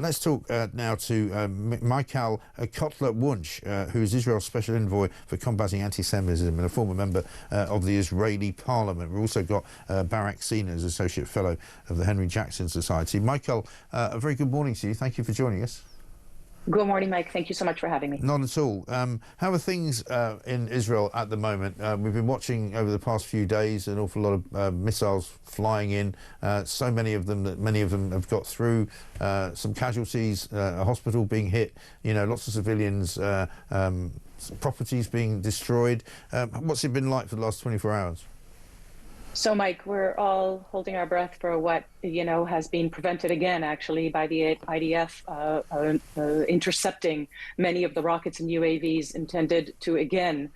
Let's talk now to Michal Cotler-Wunsh, who is Israel's special envoy for combating anti-Semitism and a former member of the Israeli Parliament. We've also got Barak Sina as Associate Fellow of the Henry Jackson Society. Michal, a very good morning to you. Thank you for joining us. Good morning, Mike. Thank you so much for having me. Not at all. How are things in Israel at the moment? We've been watching over the past few days an awful lot of missiles flying in. So many of them that many of them have got through. Some casualties, a hospital being hit. You know, lots of civilians, properties being destroyed. What's it been like for the last 24 hours? So, Mike, we're all holding our breath for what, has been prevented again, actually, by the IDF intercepting many of the rockets and UAVs intended to, again,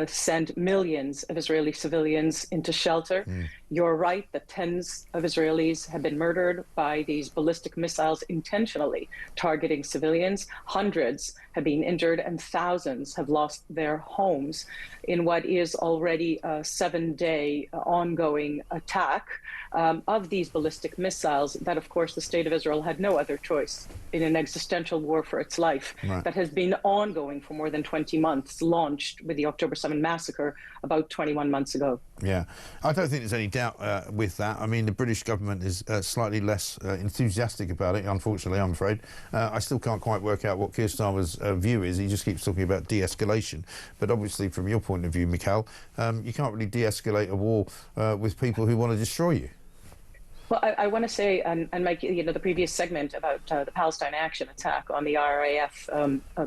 send millions of Israeli civilians into shelter. You're right that tens of Israelis have been murdered by these ballistic missiles intentionally targeting civilians. Hundreds have been injured and thousands have lost their homes in what is already a 7-day ongoing attack of these ballistic missiles that, of course, the state of Israel had no other choice in an existential war for its life that has been ongoing for more than 20 months, launched with the October 7 massacre about 21 months ago. Yeah, I don't think there's any doubt with that. I mean, the British government is slightly less enthusiastic about it, unfortunately, I'm afraid. I still can't quite work out what Keir Starmer's view is. He just keeps talking about de-escalation. But obviously, from your point of view, Michal, you can't really de-escalate a war with people who want to destroy you. Well, I want to say, and Mike, the previous segment about the Palestine action attack on the RAF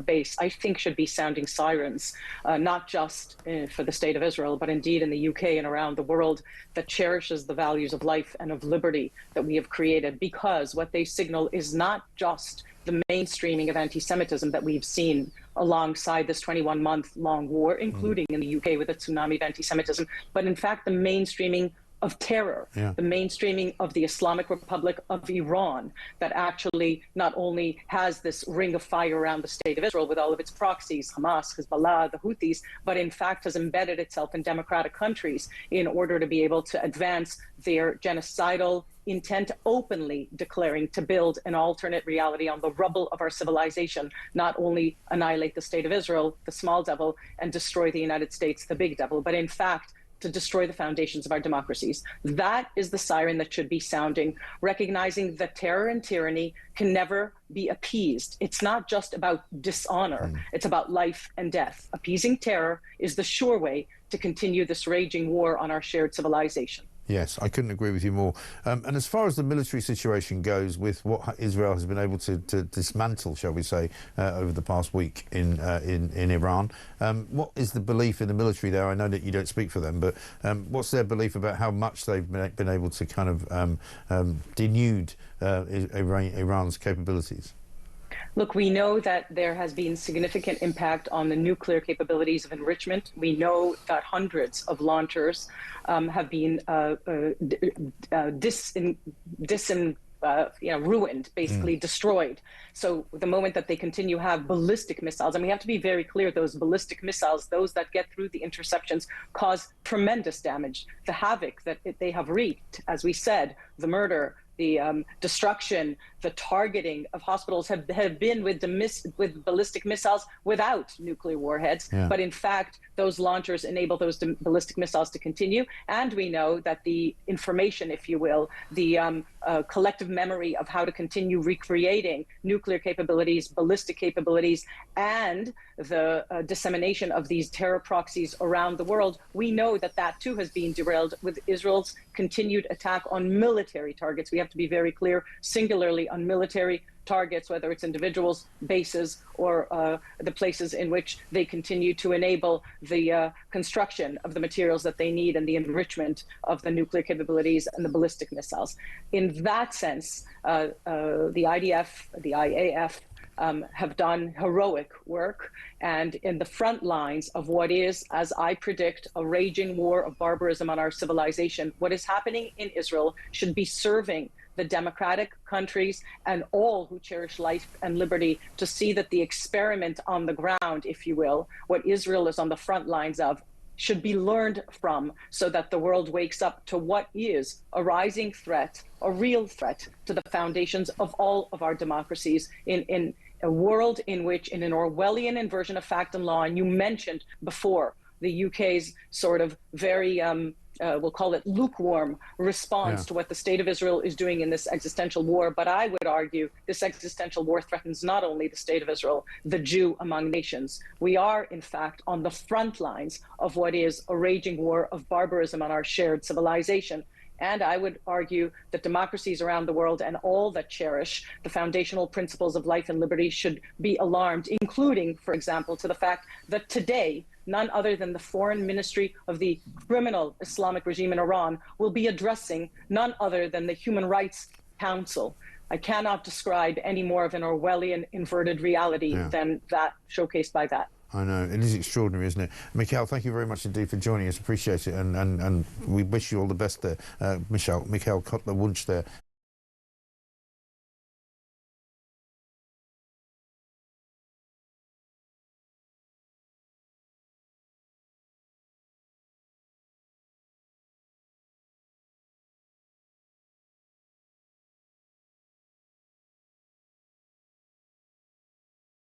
base, I think should be sounding sirens, not just for the state of Israel, but indeed in the UK and around the world that cherishes the values of life and of liberty that we have created, because what they signal is not just the mainstreaming of anti-Semitism that we've seen alongside this 21-month-long war, including in the UK with a tsunami of anti-Semitism, but in fact the mainstreaming of terror, the mainstreaming of the Islamic Republic of Iran that actually not only has this ring of fire around the state of Israel with all of its proxies, Hamas, Hezbollah, the Houthis, but in fact has embedded itself in democratic countries in order to be able to advance their genocidal intent, openly declaring to build an alternate reality on the rubble of our civilization, not only annihilate the state of Israel, the small devil, and destroy the United States, the big devil, but in fact to destroy the foundations of our democracies. That is the siren that should be sounding, recognizing that terror and tyranny can never be appeased. It's not just about dishonor, it's about life and death. Appeasing terror is the sure way to continue this raging war on our shared civilization. Yes, I couldn't agree with you more. And as far as the military situation goes, with what Israel has been able to dismantle, shall we say, over the past week in Iran, what is the belief in the military there? I know that you don't speak for them, but what's their belief about how much they've been able to kind of denude Iran's capabilities? Look, we know that there has been significant impact on the nuclear capabilities of enrichment. We know that hundreds of launchers have been ruined, basically destroyed. So the moment that they continue to have ballistic missiles, and we have to be very clear, those ballistic missiles, those that get through the interceptions, cause tremendous damage. The havoc that they have wreaked, as we said, the murder, the destruction, the targeting of hospitals have been with ballistic missiles without nuclear warheads. But in fact, those launchers enable those ballistic missiles to continue. And we know that the information, if you will, the collective memory of how to continue recreating nuclear capabilities, ballistic capabilities, and the dissemination of these terror proxies around the world, we know that that too has been derailed with Israel's continued attack on military targets. We have to be very clear, singularly on military targets, whether it's individuals, bases, or the places in which they continue to enable the construction of the materials that they need and the enrichment of the nuclear capabilities and the ballistic missiles. In that sense, the IDF, the IAF, have done heroic work and in the front lines of what is, as I predict, a raging war of barbarism on our civilization. What is happening in Israel should be serving the democratic countries and all who cherish life and liberty to see that the experiment on the ground, if you will, what Israel is on the front lines of, should be learned from, so that the world wakes up to what is a rising threat, a real threat to the foundations of all of our democracies in a world in which, in an Orwellian inversion of fact and law, and you mentioned before the UK's sort of very we'll call it lukewarm response to what the state of Israel is doing in this existential war. But I would argue this existential war threatens not only the state of Israel, the Jew among nations. We are, in fact, on the front lines of what is a raging war of barbarism on our shared civilization. And I would argue that democracies around the world and all that cherish the foundational principles of life and liberty should be alarmed, including, for example, to the fact that today, none other than the foreign ministry of the criminal Islamic regime in Iran will be addressing none other than the Human Rights Council. I cannot describe any more of an Orwellian inverted reality than that, showcased by that. I know, it is extraordinary, isn't it? Michal, thank you very much indeed for joining us. Appreciate it, and we wish you all the best there. Michal Cotler-Wunsh there.